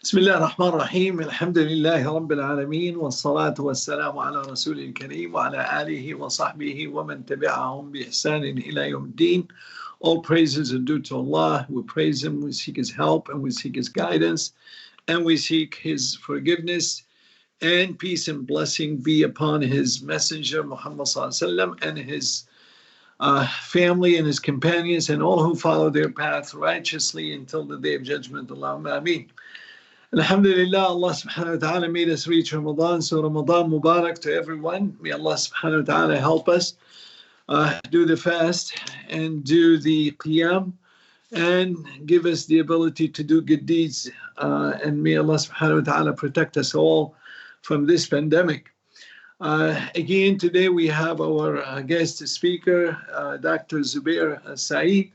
بسم الله الرحمن الرحيم الحمد لله رب العالمين والصلاة والسلام على رسول الكريم وعلى آله وصحبه ومن تبعهم بإحسان إلى يوم الدين. All praises are due to Allah. We praise Him, we seek His help, and we seek His guidance, and we seek His forgiveness. And peace and blessing be upon His Messenger Muhammad ﷺ and His family and His companions and all who follow their path righteously until the Day of Judgment. Allahumma ameen. Alhamdulillah, Allah subhanahu wa ta'ala made us reach Ramadan, so Ramadan Mubarak to everyone. May Allah subhanahu wa ta'ala help us do the fast and do the qiyam and give us the ability to do good deeds. And may Allah subhanahu wa ta'ala protect us all from this pandemic. Again, today we have our guest speaker, Dr. Zubair Said.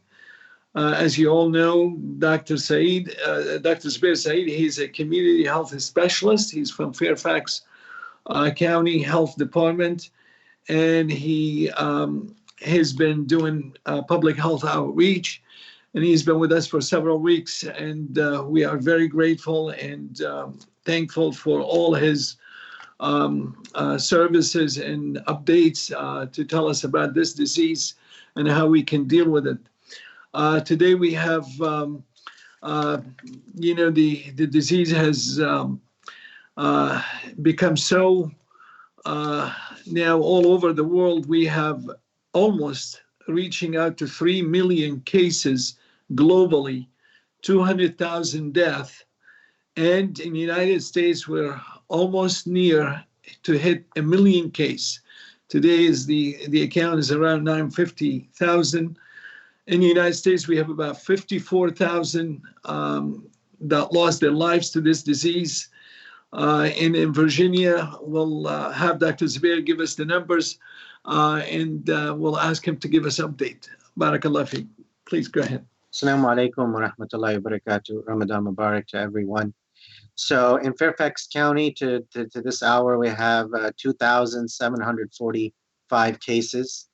As you all know, Dr. Zubair Said, he's a community health specialist. He's from Fairfax County Health Department, and he has been doing public health outreach, and he's been with us for several weeks, and we are very grateful and thankful for all his services and updates to tell us about this disease and how we can deal with it. Today we have, the disease has become so now all over the world. We have almost reaching out to 3 million cases globally, 200,000 deaths, and in the United States we're almost near to hit 1 million cases. Today is the account is around 950,000. In the United States, we have about 54,000 that lost their lives to this disease. And in Virginia, we'll have Dr. Zubair give us the numbers, and we'll ask him to give us an update. Barakallah fiqh. Please go ahead. Assalamu alaikum wa rahmatullahi wa barakatuh. Ramadan Mubarak to everyone. So in Fairfax County, to this hour, we have 2,745 cases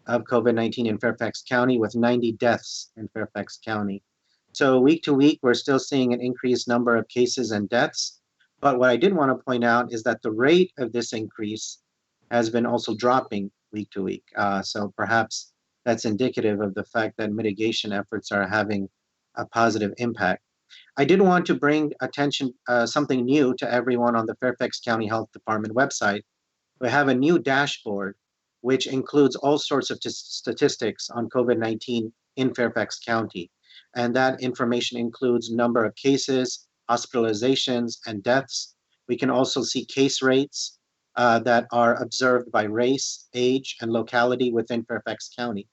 of COVID-19 in Fairfax County, with 90 deaths in Fairfax County. So week to week, we're still seeing an increased number of cases and deaths. But what I did want to point out is that the rate of this increase has been also dropping week to week. So perhaps that's indicative of the fact that mitigation efforts are having a positive impact. I did want to bring attention something new to everyone on the Fairfax County Health Department website. We have a new dashboard which includes all sorts of statistics on COVID-19 in Fairfax County. And that information includes number of cases, hospitalizations, and deaths. We can also see case rates that are observed by race, age, and locality within Fairfax County.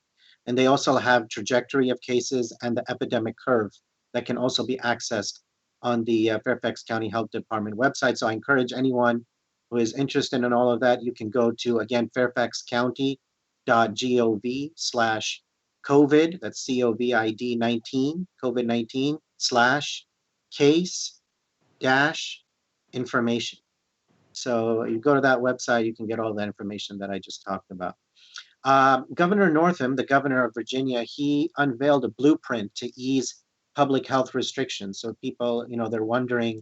And they also have trajectory of cases and the epidemic curve that can also be accessed on the Fairfax County Health Department website. So I encourage anyone who is interested in all of that, you can go to, again, fairfaxcounty.gov/COVID, that's COVID 19, COVID-19 /case-information. So you go to that website, you can get all that information that I just talked about. Governor Northam, the governor of Virginia, he unveiled a blueprint to ease public health restrictions. So people, they're wondering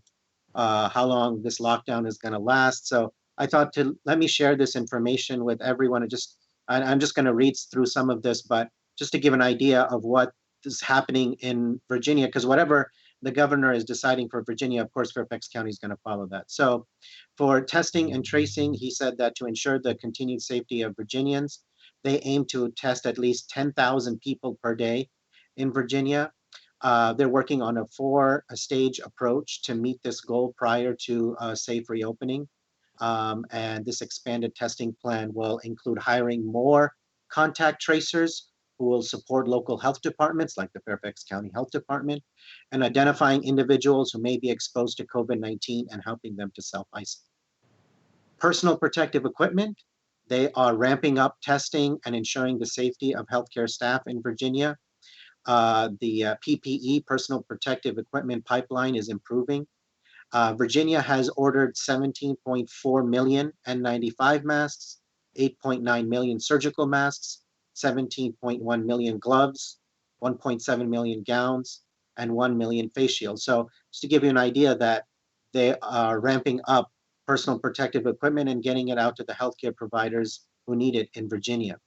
how long this lockdown is going to last. So I thought let me share this information with everyone. I'm just going to read through some of this, but just to give an idea of what is happening in Virginia, because whatever the governor is deciding for Virginia, of course, Fairfax County is going to follow that. So for testing and tracing, he said that to ensure the continued safety of Virginians, they aim to test at least 10,000 people per day in Virginia. They're working on a 4-stage approach to meet this goal prior to a safe reopening. And this expanded testing plan will include hiring more contact tracers who will support local health departments like the Fairfax County Health Department, and identifying individuals who may be exposed to COVID-19 and helping them to self-isolate. Personal protective equipment, they are ramping up testing and ensuring the safety of healthcare staff in Virginia. The PPE, personal protective equipment pipeline, is improving. Virginia has ordered 17.4 million N95 masks, 8.9 million surgical masks, 17.1 million gloves, 1.7 million gowns, and 1 million face shields. So just to give you an idea that they are ramping up personal protective equipment and getting it out to the healthcare providers who need it in Virginia.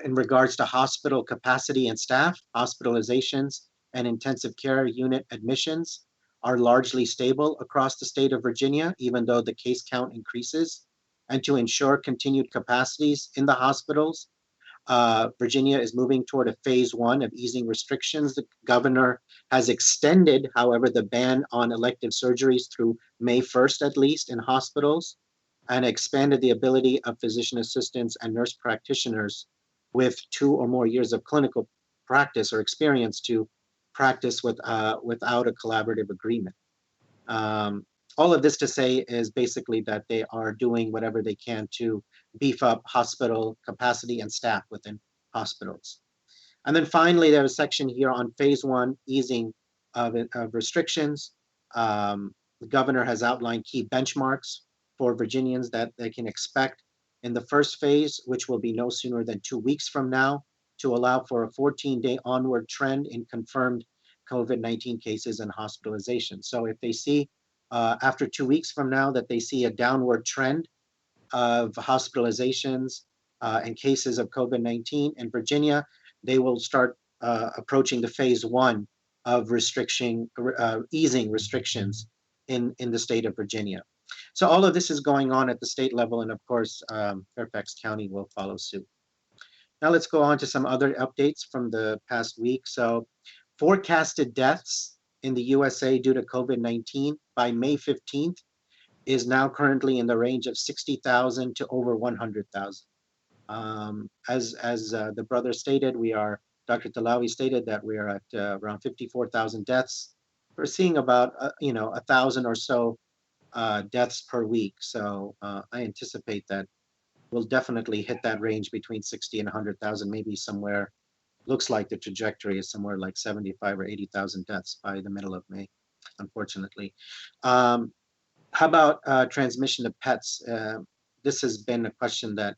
In regards to hospital capacity and staff, hospitalizations and intensive care unit admissions are largely stable across the state of Virginia, even though the case count increases. And to ensure continued capacities in the hospitals, Virginia is moving toward a phase 1 of easing restrictions. The governor has extended, however, the ban on elective surgeries through May 1st, at least, in hospitals, and expanded the ability of physician assistants and nurse practitioners with 2 or more years of clinical practice or experience to practice without a collaborative agreement. All of this to say is basically that they are doing whatever they can to beef up hospital capacity and staff within hospitals. And then finally, there's a section here on phase 1 easing of restrictions. The governor has outlined key benchmarks for Virginians that they can expect in the first phase, which will be no sooner than 2 weeks from now, to allow for a 14-day onward trend in confirmed COVID-19 cases and hospitalizations. So if they see after 2 weeks from now that they see a downward trend of hospitalizations and cases of COVID-19 in Virginia, they will start approaching the phase 1 of easing restrictions in the state of Virginia. So all of this is going on at the state level, and of course, Fairfax County will follow suit. Now let's go on to some other updates from the past week. So forecasted deaths in the USA due to COVID-19 by May 15th is now currently in the range of 60,000 to over 100,000. As the brother stated, Dr. Talawi stated that we are at around 54,000 deaths. We're seeing about 1,000 or so deaths per week. So I anticipate that we'll definitely hit that range between 60 and 100,000, maybe somewhere. Looks like the trajectory is somewhere like 75 or 80,000 deaths by the middle of May, unfortunately. How about transmission of pets? This has been a question that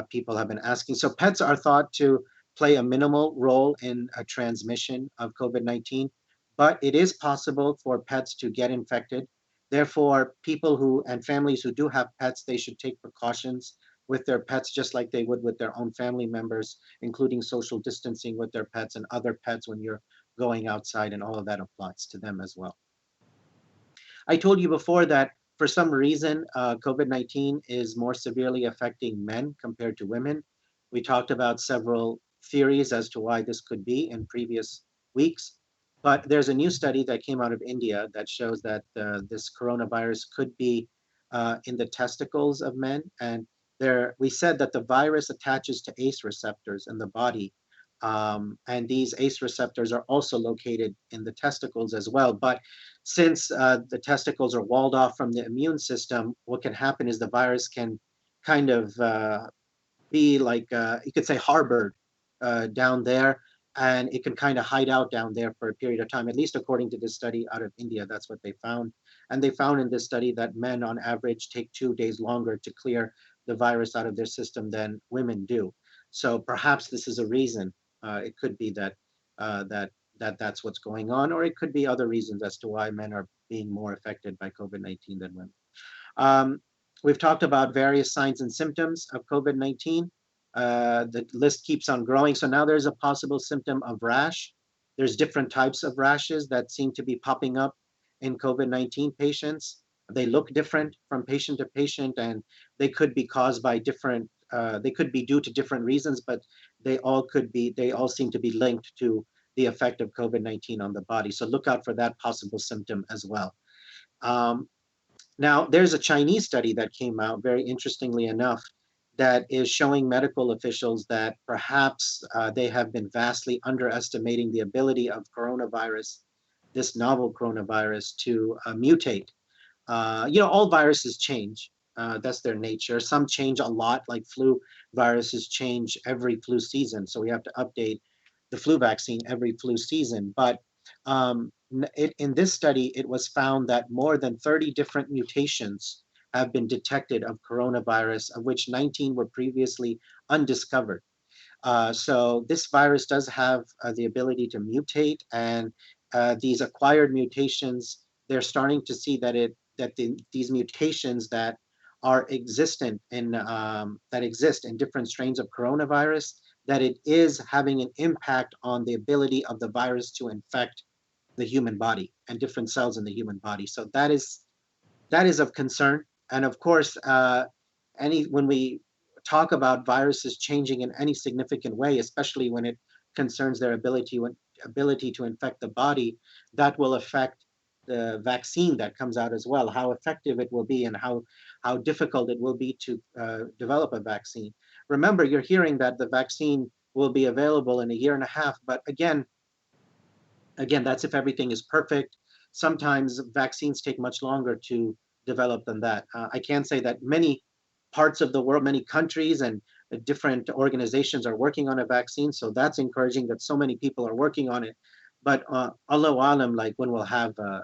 people have been asking. So pets are thought to play a minimal role in a transmission of COVID-19, but it is possible for pets to get infected. Therefore, people and families who do have pets, they should take precautions with their pets just like they would with their own family members, including social distancing with their pets and other pets when you're going outside, and all of that applies to them as well. I told you before that for some reason, COVID-19 is more severely affecting men compared to women. We talked about several theories as to why this could be in previous weeks, but there's a new study that came out of India that shows that this coronavirus could be in the testicles of men. And we said that the virus attaches to ACE receptors in the body. And these ACE receptors are also located in the testicles as well. But since the testicles are walled off from the immune system, what can happen is the virus can kind of be like, you could say, harbored down there, and it can kind of hide out down there for a period of time, at least according to this study out of India. That's what they found. And they found in this study that men on average take 2 days longer to clear the virus out of their system than women do. So perhaps this is a reason. It could be that that's what's going on, or it could be other reasons as to why men are being more affected by COVID-19 than women. We've talked about various signs and symptoms of COVID-19. The list keeps on growing. So now there's a possible symptom of rash. There's different types of rashes that seem to be popping up in COVID-19 patients. They look different from patient to patient, and they could be caused by different, they could be due to different reasons, but they all seem to be linked to the effect of COVID-19 on the body. So look out for that possible symptom as well. Now, there's a Chinese study that came out, very interestingly enough, that is showing medical officials that perhaps they have been vastly underestimating the ability of coronavirus, this novel coronavirus, to mutate. All viruses change. That's their nature. Some change a lot, like flu viruses change every flu season. So we have to update the flu vaccine every flu season. But in this study, it was found that more than 30 different mutations have been detected of coronavirus, of which 19 were previously undiscovered. So this virus does have the ability to mutate, and these acquired mutations, they're starting to see these mutations that are existent in that exist in different strains of coronavirus, that it is having an impact on the ability of the virus to infect the human body and different cells in the human body. So that is of concern. And of course, when we talk about viruses changing in any significant way, especially when it concerns their ability to infect the body, that will affect the vaccine that comes out as well, how effective it will be, and how difficult it will be to develop a vaccine. Remember, you're hearing that the vaccine will be available in a year and a half, but again, that's if everything is perfect. Sometimes vaccines take much longer to develop than that. I can say that many parts of the world, many countries and different organizations are working on a vaccine. So that's encouraging that so many people are working on it. But Allahu alam, like when we'll have a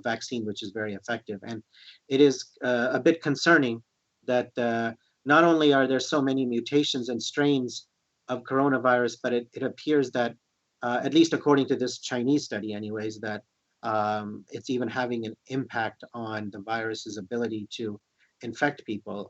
vaccine which is very effective, and it is a bit concerning that not only are there so many mutations and strains of coronavirus, but it appears that at least according to this Chinese study, anyways, that it's even having an impact on the virus's ability to infect people.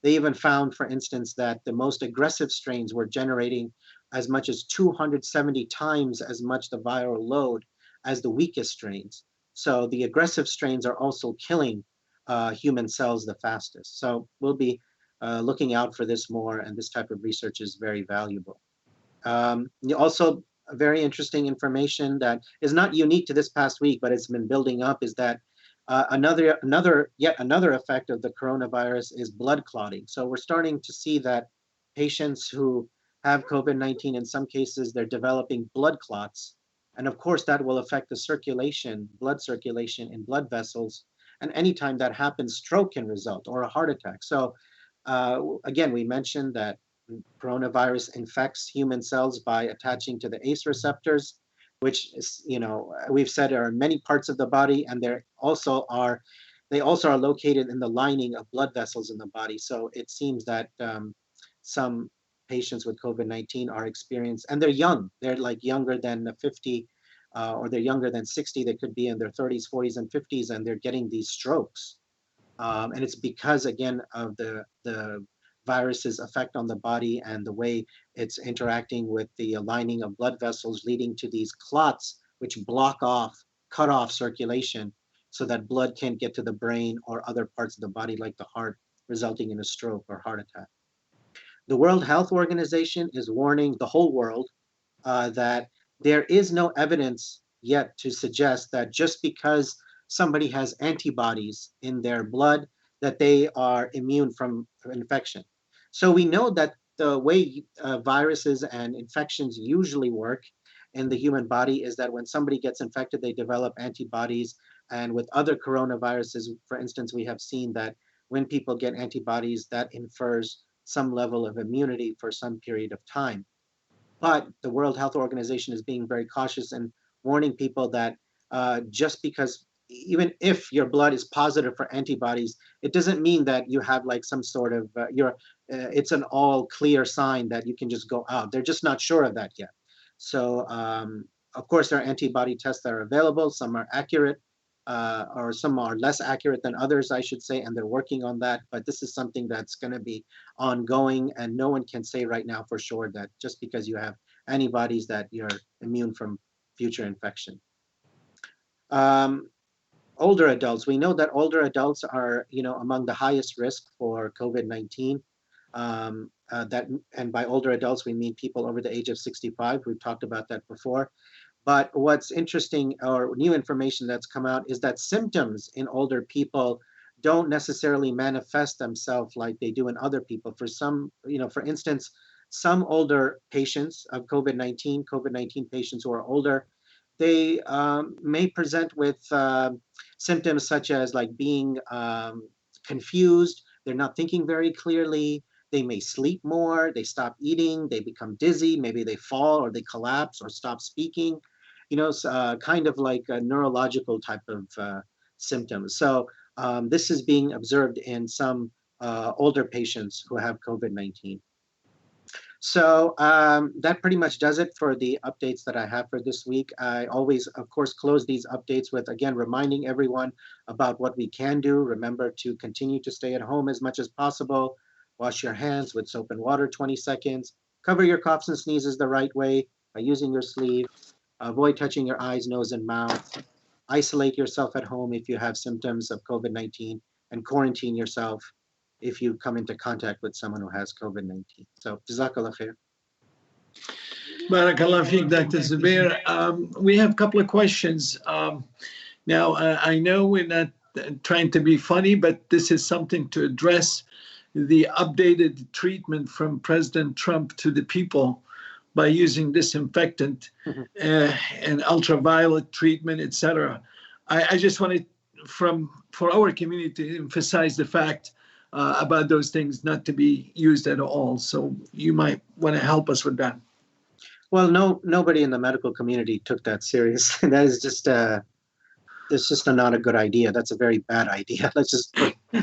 They even found, for instance, that the most aggressive strains were generating as much as 270 times as much the viral load as the weakest strains. So the aggressive strains are also killing human cells the fastest. So we'll be looking out for this more, and this type of research is very valuable. Also, very interesting information that is not unique to this past week, but it's been building up, is that yet another effect of the coronavirus is blood clotting. So we're starting to see that patients who have COVID-19, in some cases, they're developing blood clots. And of course, that will affect the blood circulation in blood vessels. And anytime that happens, stroke can result or a heart attack. So again, we mentioned that coronavirus infects human cells by attaching to the ACE receptors, which is, we've said are in many parts of the body, and they also are located in the lining of blood vessels in the body. So it seems that some patients with COVID-19 are experienced, and they're young. They're like younger than 50, or they're younger than 60. They could be in their 30s, 40s, and 50s, and they're getting these strokes. And it's because, again, of the virus's effect on the body and the way it's interacting with the lining of blood vessels, leading to these clots which cut off circulation, so that blood can't get to the brain or other parts of the body like the heart, resulting in a stroke or heart attack. The World Health Organization is warning the whole world that there is no evidence yet to suggest that just because somebody has antibodies in their blood, that they are immune from infection. So we know that the way viruses and infections usually work in the human body is that when somebody gets infected, they develop antibodies. And with other coronaviruses, for instance, we have seen that when people get antibodies, that infers some level of immunity for some period of time. But the World Health Organization is being very cautious and warning people that just because, even if your blood is positive for antibodies, it doesn't mean that you have like some sort of, it's an all clear sign that you can just go out. They're just not sure of that yet. So, of course, there are antibody tests that are available. Some are accurate, or some are less accurate than others, I should say, and they're working on that. But this is something that's going to be ongoing, and no one can say right now for sure that just because you have antibodies that you're immune from future infection. Older adults, we know that older adults are, among the highest risk for COVID-19. And by older adults, we mean people over the age of 65. We've talked about that before. But what's interesting, or new information that's come out, is that symptoms in older people don't necessarily manifest themselves like they do in other people. For instance, some older patients of COVID-19 patients who are older, they may present with symptoms such as like being confused, they're not thinking very clearly, they may sleep more, they stop eating, they become dizzy, maybe they fall or they collapse or stop speaking, kind of like a neurological type of symptoms. So this is being observed in some older patients who have COVID-19. So that pretty much does it for the updates that I have for this week. I always, of course, close these updates with, again, reminding everyone about what we can do. Remember to continue to stay at home as much as possible. Wash your hands with soap and water 20 seconds. Cover your coughs and sneezes the right way by using your sleeve. Avoid touching your eyes, nose, and mouth. Isolate yourself at home if you have symptoms of COVID-19, and quarantine yourself if you come into contact with someone who has COVID-19. So, Jazakallah khair. Barakallah fiqh, Dr. Zubair. We have a couple of questions. Now, I know we're not trying to be funny, but this is something to address the updated treatment from President Trump to the people by using disinfectant and ultraviolet treatment, etc. I just wanted, for our community, to emphasize the fact about those things not to be used at all. So you might want to help us with that. Well, nobody in the medical community took that serious. That is just it's just not a good idea. That's a very bad idea. Let's just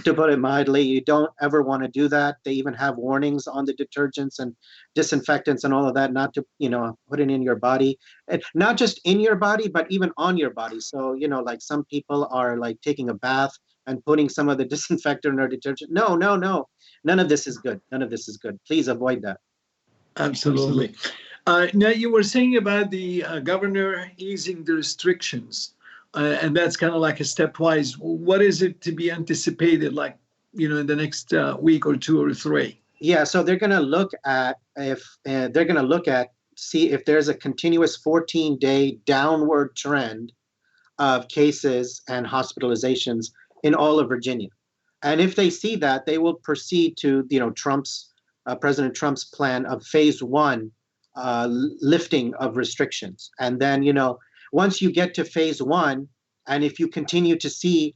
to put it mildly, you don't ever want to do that. They even have warnings on the detergents and disinfectants and all of that, not to, put it in your body. And not just in your body, but even on your body. So, like some people are like taking a bath and putting some of the disinfectant or detergent. No. None of this is good. None of this is good. Please avoid that. Absolutely. Now, you were saying about the governor easing the restrictions. And that's kind of like a stepwise. What is it to be anticipated, like, in the next week or two or three? Yeah, so they're going to look at see if there's a continuous 14-day downward trend of cases and hospitalizations in all of Virginia. And if they see that, they will proceed to, President Trump's plan of phase one lifting of restrictions. And then, once you get to phase one, and if you continue to see,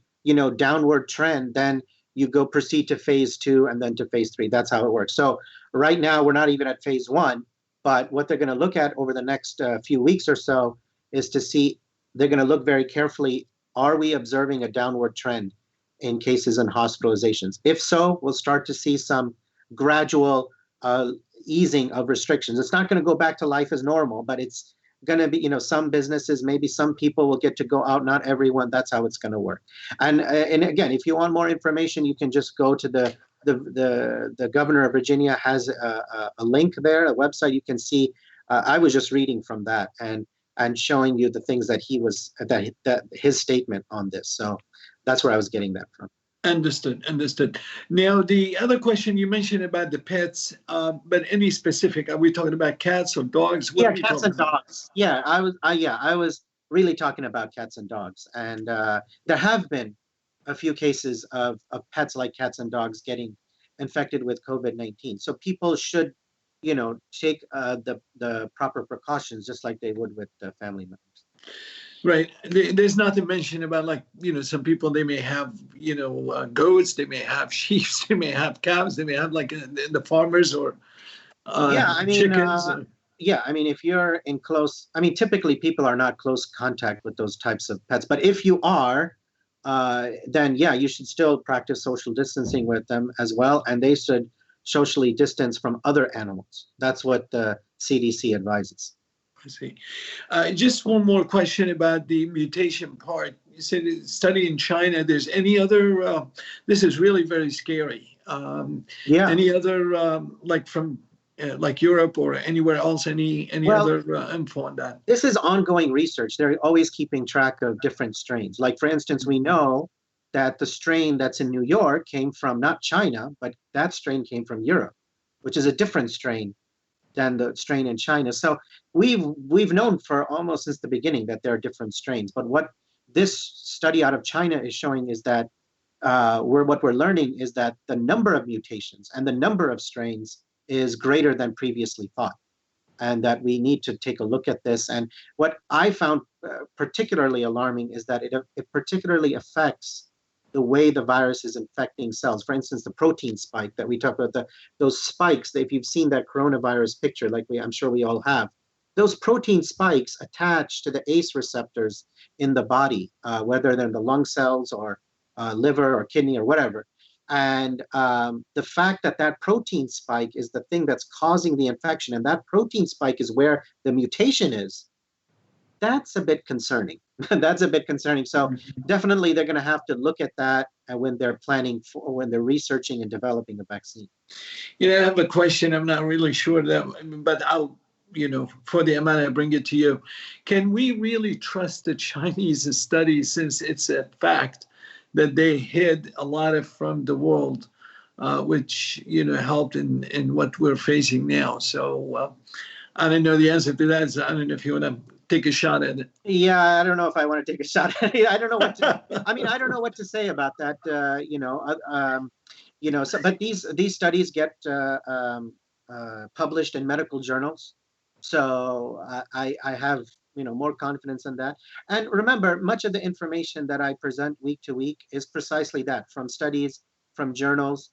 downward trend, then you proceed to phase two and then to phase three. That's how it works. So right now, we're not even at phase one, but what they're going to look at over the next few weeks or so is to see, they're going to look very carefully, are we observing a downward trend in cases and hospitalizations? If so, we'll start to see some gradual easing of restrictions. It's not going to go back to life as normal, but it's going to be, some businesses, maybe some people will get to go out, not everyone. That's how it's going to work. And again, if you want more information, you can just go to the governor of Virginia has a link there, a website. You can see, I was just reading from that and showing you the things that that his statement on this. So that's where I was getting that from. Understood. Now, the other question you mentioned about the pets, but any specific? Are we talking about cats or dogs? What cats and dogs. Yeah, I was really talking about cats and dogs, and there have been a few cases of pets like cats and dogs getting infected with COVID-19. So people should, take the proper precautions just like they would with family members. Right. There's nothing mentioned about, like, some people, they may have, goats, they may have sheep, they may have cows, they may have, like, the farmers or chickens. If you're in close, typically people are not close contact with those types of pets. But if you are, then, you should still practice social distancing with them as well. And they should socially distance from other animals. That's what the CDC advises. I see. Just one more question about the mutation part. You said study in China. There's any other, this is really very scary. Any other, like from like Europe or anywhere else, any other info on that? This is ongoing research. They're always keeping track of different strains. Like, for instance, we know that the strain that's in New York came from not China, but that strain came from Europe, which is a different strain than the strain in China. So we've known for almost since the beginning that there are different strains. But what this study out of China is showing is that what we're learning is that the number of mutations and the number of strains is greater than previously thought, and that we need to take a look at this. And what I found particularly alarming is that it particularly affects the way the virus is infecting cells. For instance, the protein spike that we talked about, those spikes, if you've seen that coronavirus picture, like I'm sure we all have, those protein spikes attach to the ACE receptors in the body, whether they're in the lung cells or liver or kidney or whatever. And the fact that that protein spike is the thing that's causing the infection, and that protein spike is where the mutation is, that's a bit concerning. That's a bit concerning. So definitely they're going to have to look at that when they're planning for, when they're researching and developing a vaccine. I have a question. I'm not really sure that, but I'll, for the amount I bring it to you. Can we really trust the Chinese studies, since it's a fact that they hid a lot of from the world, which, helped in what we're facing now? So I don't know the answer to that. So I don't know if you want to take a shot at it. Yeah, I don't know if I want to take a shot at it. I don't know what to, I mean, I don't know what to say about that. So, but these studies get published in medical journals. So I have, more confidence in that. And remember, much of the information that I present week to week is precisely that, from studies, from journals.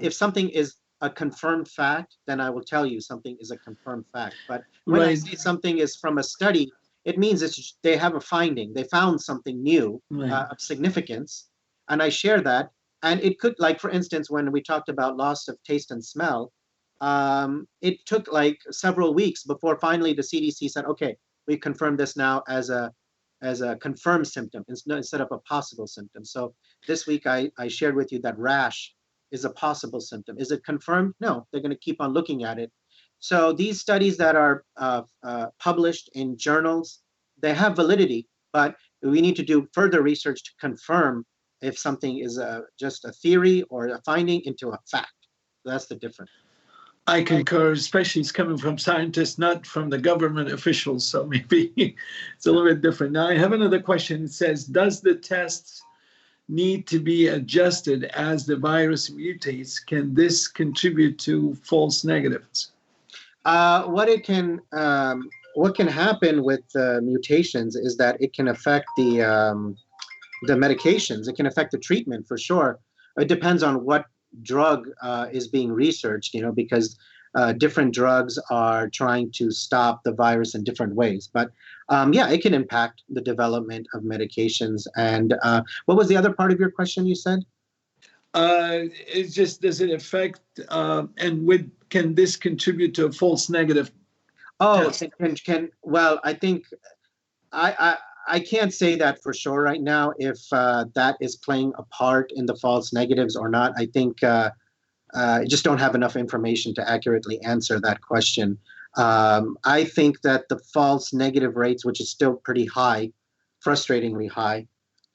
If something is a confirmed fact, then I will tell you something is a confirmed fact. But when I say something is from a study, it means they have a finding. They found something new of significance, and I share that. And it could, like, for instance, when we talked about loss of taste and smell, it took like several weeks before finally the CDC said, okay, we confirm this now as a confirmed symptom instead of a possible symptom. So this week I shared with you that rash is a possible symptom. Is it confirmed? No, they're going to keep on looking at it. So these studies that are published in journals, they have validity, but we need to do further research to confirm if something is just a theory or a finding into a fact. That's the difference. I concur, especially it's coming from scientists, not from the government officials. So maybe it's a little bit different. Now I have another question. It says, does the tests need to be adjusted as the virus mutates? Can this contribute to false negatives? What can happen with mutations is that it can affect the medications. It can affect the treatment for sure. It depends on what drug is being researched, because different drugs are trying to stop the virus in different ways. But yeah, it can impact the development of medications. And what was the other part of your question you said? It's just, does it affect, and can this contribute to a false negative? Oh, well, I think I can't say that for sure right now if that is playing a part in the false negatives or not. I think I just don't have enough information to accurately answer that question. I think that the false negative rates, which is still pretty high, frustratingly high,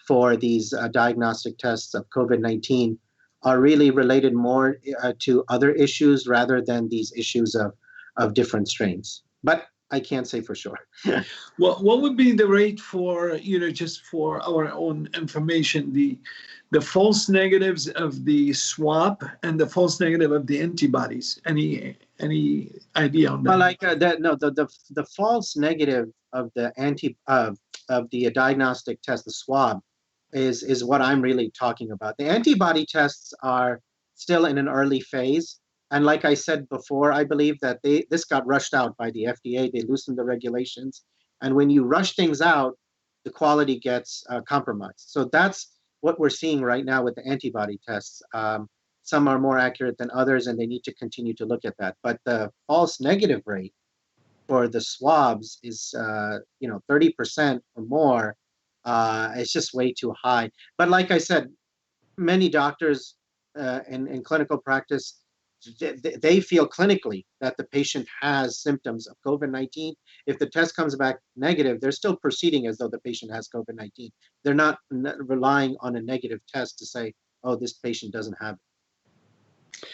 for these diagnostic tests of COVID-19 are really related more to other issues rather than these issues of different strains. But I can't say for sure. Well, what would be the rate for, just for our own information, the false negatives of the swab and the false negative of the antibodies? Any idea on that? Well, like the false negative of the of the diagnostic test, the swab, is what I'm really talking about. The antibody tests are still in an early phase. And like I said before, I believe that this got rushed out by the FDA. They loosened the regulations. And when you rush things out, the quality gets compromised. So that's what we're seeing right now with the antibody tests. Some are more accurate than others, and they need to continue to look at that. But the false negative rate for the swabs is 30% or more. It's just way too high. But like I said, many doctors in clinical practice, they feel clinically that the patient has symptoms of COVID-19. If the test comes back negative, they're still proceeding as though the patient has COVID-19. They're not relying on a negative test to say, oh, this patient doesn't have it.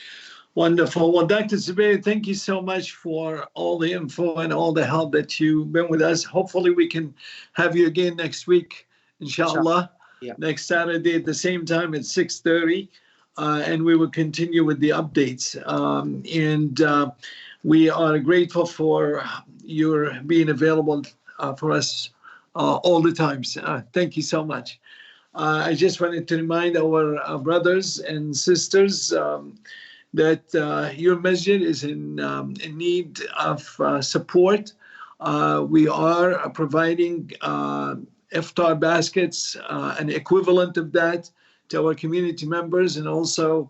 Wonderful. Well, Dr. Zubair, thank you so much for all the info and all the help that you've been with us. Hopefully we can have you again next week, inshallah. Yeah. Next Saturday at the same time at 6:30. And we will continue with the updates. We are grateful for your being available for us all the time. Thank you so much. I just wanted to remind our brothers and sisters that your masjid is in need of support. We are providing iftar baskets, an equivalent of that, to our community members, and also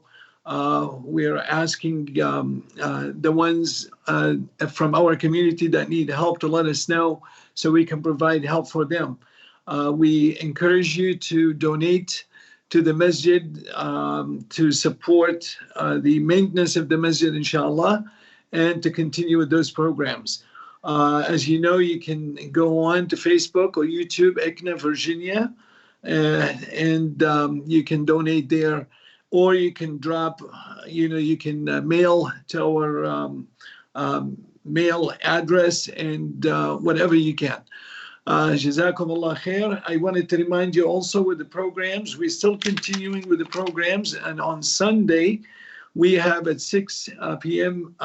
we're asking the ones from our community that need help to let us know so we can provide help for them. We encourage you to donate to the masjid to support the maintenance of the masjid, inshallah, and to continue with those programs. As you know, you can go on to Facebook or YouTube, Elah, Virginia, and you can donate there, or you can drop, you can mail to our mail address, and whatever you can. Jazakumullah khair. I wanted to remind you also with the programs, we're still continuing with the programs, and on Sunday, we have at 6 p.m.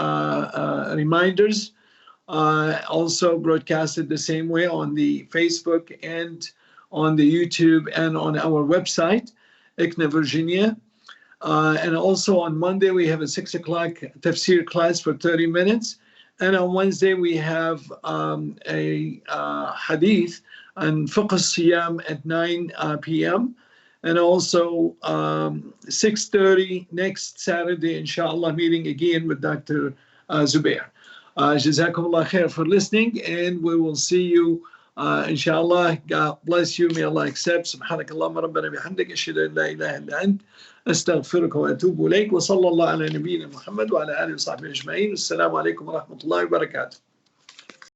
Reminders, also broadcasted the same way on the Facebook and on the YouTube and on our website, Elah, Virginia. And also on Monday, we have a 6 o'clock tafsir class for 30 minutes. And on Wednesday, we have a hadith on fiqh al-siyam at 9 p.m. And also 6:30 next Saturday, inshallah, meeting again with Dr. Zubair. Jazakumullah khair for listening, and we will see you, inshallah. God bless you. May Allah accept. Subhanakallahumma rabbana bihamdik, ashhadu an la ilaha illa ant, astaghfiruka wa atubu ilayk. Wa sallallahu ala nabiyyina Muhammad wa ala alihi wa sahbihi ajma'in. Assalamu alaikum wa rahmatullahi wa barakatuh.